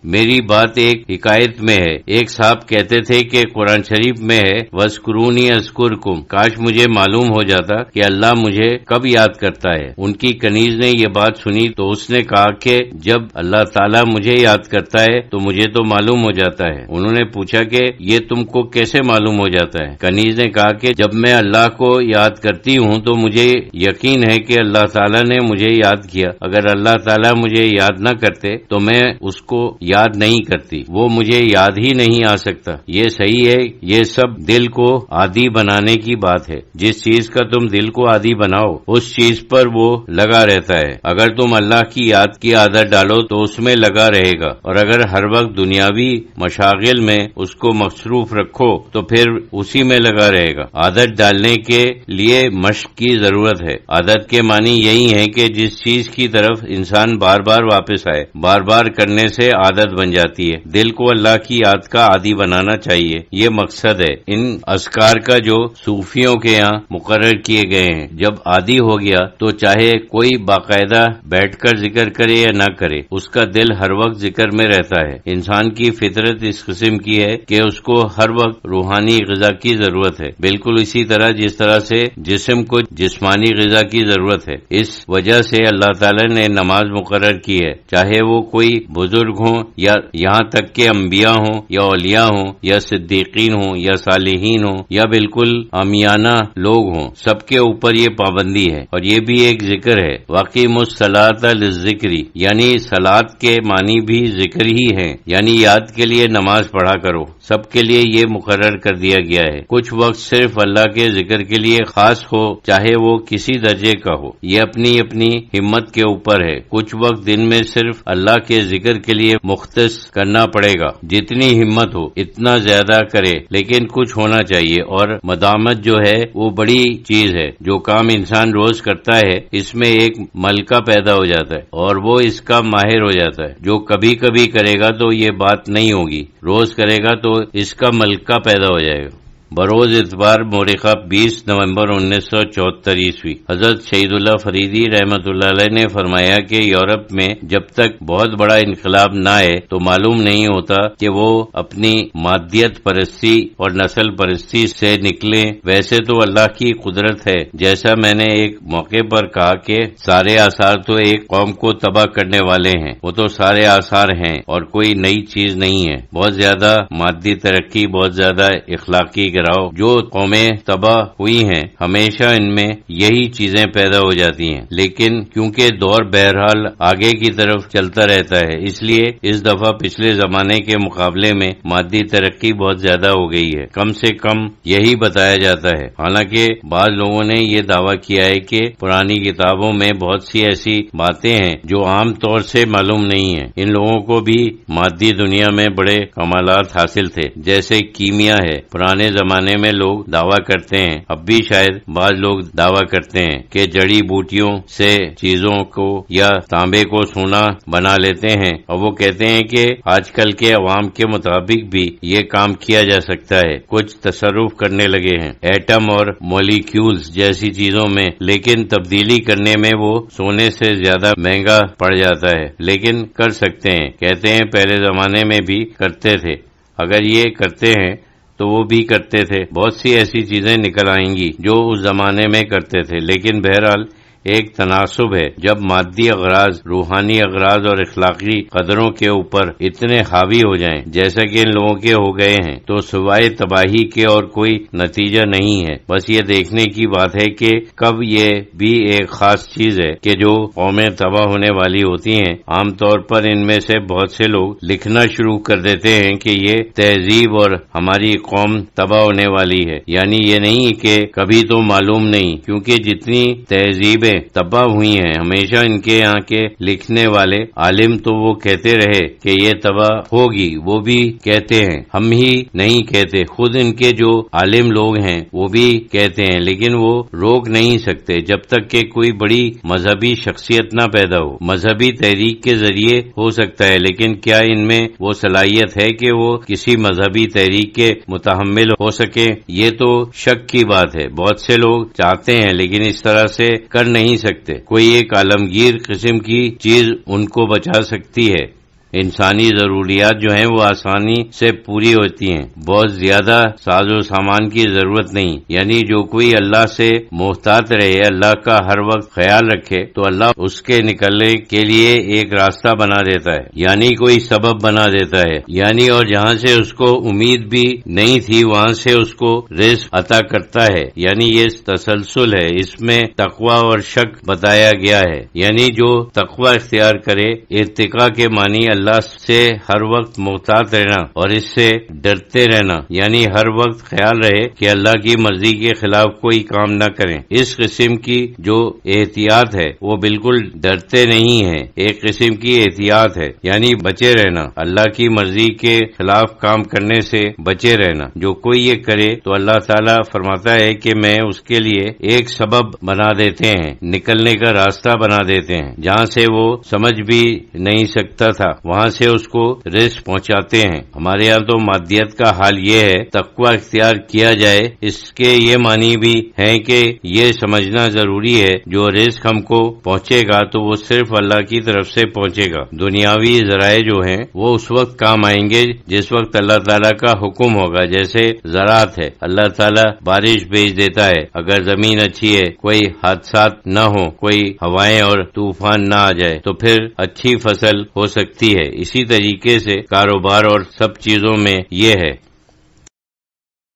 میری بات ایک حکایت میں ہے۔ ایک صاحب کہتے تھے کہ قرآن شریف میں ہے وَاذْكُرُونِی أَذْكُرْكُمْ، کاش مجھے معلوم ہو جاتا کہ اللہ مجھے کب یاد کرتا ہے۔ ان کی کنیز نے یہ بات سنی تو اس نے کہا کہ جب اللہ تعالیٰ مجھے یاد کرتا ہے تو مجھے تو معلوم ہو جاتا ہے۔ انہوں نے پوچھا کہ یہ تم کو کیسے معلوم ہو جاتا ہے؟ کنیز نے کہا کہ جب میں اللہ کو یاد کرتی ہوں تو مجھے یقین ہے کہ اللہ تعالیٰ نے مجھے یاد کیا۔ اگر اللہ تعالیٰ مجھے یاد نہ کرتے تو میں اس کو یاد نہیں کرتی، وہ مجھے یاد ہی نہیں آ سکتا۔ یہ صحیح ہے، یہ سب دل کو عادی بنانے کی بات ہے۔ جس چیز کا تم دل کو عادی بناؤ اس چیز پر وہ لگا رہتا ہے۔ اگر تم اللہ کی یاد کی عادت ڈالو تو اس میں لگا رہے گا، اور اگر ہر وقت دنیاوی مشاغل میں اس کو مصروف رکھو تو پھر اسی میں لگا رہے گا۔ عادت ڈالنے کے لیے مشق کی ضرورت ہے۔ عادت کے معنی یہی ہے کہ جس چیز کی طرف انسان بار بار واپس آئے، بار بار کرنے سے عادت بن جاتی ہے۔ دل کو اللہ کی یاد کا عادی بنانا چاہیے، یہ مقصد ہے ان اذکار کا جو صوفیوں کے یہاں مقرر کیے گئے ہیں۔ جب عادی ہو گیا تو چاہے کوئی باقاعدہ بیٹھ کر ذکر کرے یا نہ کرے، اس کا دل ہر وقت ذکر میں رہتا ہے۔ انسان کی فطرت اس قسم کی ہے کہ اس کو ہر وقت روحانی غذا کی ضرورت ہے، بالکل اسی طرح جس طرح سے جسم کو جسمانی غذا کی ضرورت ہے۔ اس وجہ سے اللہ تعالی نے نماز مقرر کی ہے، چاہے وہ کوئی بزرگ ہوں یا یہاں تک کہ انبیاء ہوں یا اولیاء ہوں یا صدیقین ہوں یا صالحین ہوں یا بالکل عامیانہ لوگ ہوں، سب کے اوپر یہ پابندی ہے۔ اور یہ بھی ایک ذکر ہے، وَأَقِیمُوا الصَّلَاةَ لِلذِّکْرِ، یعنی صلاۃ کے معنی بھی ذکر ہی ہیں، یعنی یاد کے لیے نماز پڑھا کرو۔ سب کے لیے یہ مقرر کر دیا گیا ہے۔ کچھ وقت صرف اللہ کے ذکر کے لیے خاص ہو، چاہے وہ کسی درجے کا ہو، یہ اپنی اپنی ہمت کے اوپر ہے۔ کچھ وقت دن میں صرف اللہ کے ذکر کے لیے مختص کرنا پڑے گا، جتنی ہمت ہو اتنا زیادہ کرے، لیکن کچھ ہونا چاہیے۔ اور مدامت جو ہے وہ بڑی چیز ہے۔ جو کام انسان روز کرتا ہے اس میں ایک ملکہ پیدا ہو جاتا ہے اور وہ اس کا ماہر ہو جاتا ہے۔ جو کبھی کبھی کرے گا تو یہ بات نہیں ہوگی، روز کرے گا تو اس کا ملکہ پیدا ہو جائے گا۔ بروز اتوار مورخہ 20 نومبر 1974 عیسوی۔ حضرت شہید اللہ فریدی رحمت اللہ علیہ نے فرمایا کہ یورپ میں جب تک بہت بڑا انقلاب نہ آئے تو معلوم نہیں ہوتا کہ وہ اپنی مادیت پرستی اور نسل پرستی سے نکلیں۔ ویسے تو اللہ کی قدرت ہے، جیسا میں نے ایک موقع پر کہا کہ سارے آثار تو ایک قوم کو تباہ کرنے والے ہیں، وہ تو سارے آثار ہیں اور کوئی نئی چیز نہیں ہے۔ بہت زیادہ مادی ترقی، بہت زیادہ اخلاقی گراؤ، جو قومیں تباہ ہوئی ہیں ہمیشہ ان میں یہی چیزیں پیدا ہو جاتی ہیں، لیکن کیونکہ دور بہرحال آگے کی طرف چلتا رہتا ہے، اس لیے اس دفعہ پچھلے زمانے کے مقابلے میں مادی ترقی بہت زیادہ ہو گئی ہے، کم سے کم یہی بتایا جاتا ہے۔ حالانکہ بعض لوگوں نے یہ دعویٰ کیا ہے کہ پرانی کتابوں میں بہت سی ایسی باتیں ہیں جو عام طور سے معلوم نہیں ہیں۔ ان لوگوں کو بھی مادی دنیا میں بڑے کمالات حاصل تھے، جیسے کیمیا ہے۔ پرانے زمانے میں لوگ دعویٰ کرتے ہیں، اب بھی شاید بعض لوگ دعویٰ کرتے ہیں کہ جڑی بوٹیوں سے چیزوں کو یا تانبے کو سونا بنا لیتے ہیں، اور وہ کہتے ہیں کہ آج کل کے عوام کے مطابق بھی یہ کام کیا جا سکتا ہے، کچھ تصرف کرنے لگے ہیں ایٹم اور مولیکیولز جیسی چیزوں میں، لیکن تبدیلی کرنے میں وہ سونے سے زیادہ مہنگا پڑ جاتا ہے، لیکن کر سکتے ہیں۔ کہتے ہیں پہلے زمانے میں بھی کرتے تھے، اگر یہ کرتے ہیں تو وہ بھی کرتے تھے۔ بہت سی ایسی چیزیں نکل آئیں گی جو اس زمانے میں کرتے تھے، لیکن بہرحال ایک تناسب ہے۔ جب مادی اغراض، روحانی اغراض اور اخلاقی قدروں کے اوپر اتنے حاوی ہو جائیں جیسا کہ ان لوگوں کے ہو گئے ہیں تو سوائے تباہی کے اور کوئی نتیجہ نہیں ہے۔ بس یہ دیکھنے کی بات ہے کہ کب یہ بھی ایک خاص چیز ہے کہ جو قومیں تباہ ہونے والی ہوتی ہیں، عام طور پر ان میں سے بہت سے لوگ لکھنا شروع کر دیتے ہیں کہ یہ تہذیب اور ہماری قوم تباہ ہونے والی ہے۔ یعنی یہ نہیں کہ کبھی تو معلوم نہیں، کیونکہ جتنی تہذیبیں تباہ ہوئی ہیں ہمیشہ ان کے یہاں کے لکھنے والے عالم تو وہ کہتے رہے کہ یہ تباہ ہوگی، وہ بھی کہتے ہیں، ہم ہی نہیں کہتے، خود ان کے جو عالم لوگ ہیں وہ بھی کہتے ہیں، لیکن وہ روک نہیں سکتے جب تک کہ کوئی بڑی مذہبی شخصیت نہ پیدا ہو۔ مذہبی تحریک کے ذریعے ہو سکتا ہے، لیکن کیا ان میں وہ صلاحیت ہے کہ وہ کسی مذہبی تحریک کے متحمل ہو سکے؟ یہ تو شک کی بات ہے۔ بہت سے لوگ چاہتے ہیں لیکن اس طرح سے کر نہیں سکتے۔ کوئی ایک عالمگیر قسم کی چیز ان کو بچا سکتی ہے۔ انسانی ضروریات جو ہیں وہ آسانی سے پوری ہوتی ہیں، بہت زیادہ ساز و سامان کی ضرورت نہیں۔ یعنی جو کوئی اللہ سے محتاط رہے، اللہ کا ہر وقت خیال رکھے، تو اللہ اس کے نکلنے کے لیے ایک راستہ بنا دیتا ہے، یعنی کوئی سبب بنا دیتا ہے، یعنی اور جہاں سے اس کو امید بھی نہیں تھی وہاں سے اس کو رزق عطا کرتا ہے۔ یعنی یہ تسلسل ہے، اس میں تقوی اور شک بتایا گیا ہے۔ یعنی جو تقوی اختیار کرے، ارتقاء کے معنی اللہ سے ہر وقت محتاط رہنا اور اس سے ڈرتے رہنا، یعنی ہر وقت خیال رہے کہ اللہ کی مرضی کے خلاف کوئی کام نہ کریں۔ اس قسم کی جو احتیاط ہے وہ بالکل ڈرتے نہیں ہے، ایک قسم کی احتیاط ہے، یعنی بچے رہنا، اللہ کی مرضی کے خلاف کام کرنے سے بچے رہنا۔ جو کوئی یہ کرے تو اللہ تعالیٰ فرماتا ہے کہ میں اس کے لیے ایک سبب بنا دیتے ہیں، نکلنے کا راستہ بنا دیتے ہیں، جہاں سے وہ سمجھ بھی نہیں سکتا تھا وہاں سے اس کو رزق پہنچاتے ہیں۔ ہمارے یہاں تو مادیت کا حال یہ ہے، تقوی اختیار کیا جائے، اس کے یہ معنی بھی ہیں کہ یہ سمجھنا ضروری ہے جو رزق ہم کو پہنچے گا تو وہ صرف اللہ کی طرف سے پہنچے گا۔ دنیاوی ذرائع جو ہیں وہ اس وقت کام آئیں گے جس وقت اللہ تعالیٰ کا حکم ہوگا، جیسے زراعت ہے، اللہ تعالیٰ بارش بھیج دیتا ہے، اگر زمین اچھی ہے، کوئی حادثات نہ ہو، کوئی ہوائیں اور طوفان نہ آ جائے تو پھر اچھی فصل ہو سکتی ہے۔ اسی طریقے سے کاروبار اور سب چیزوں میں یہ ہے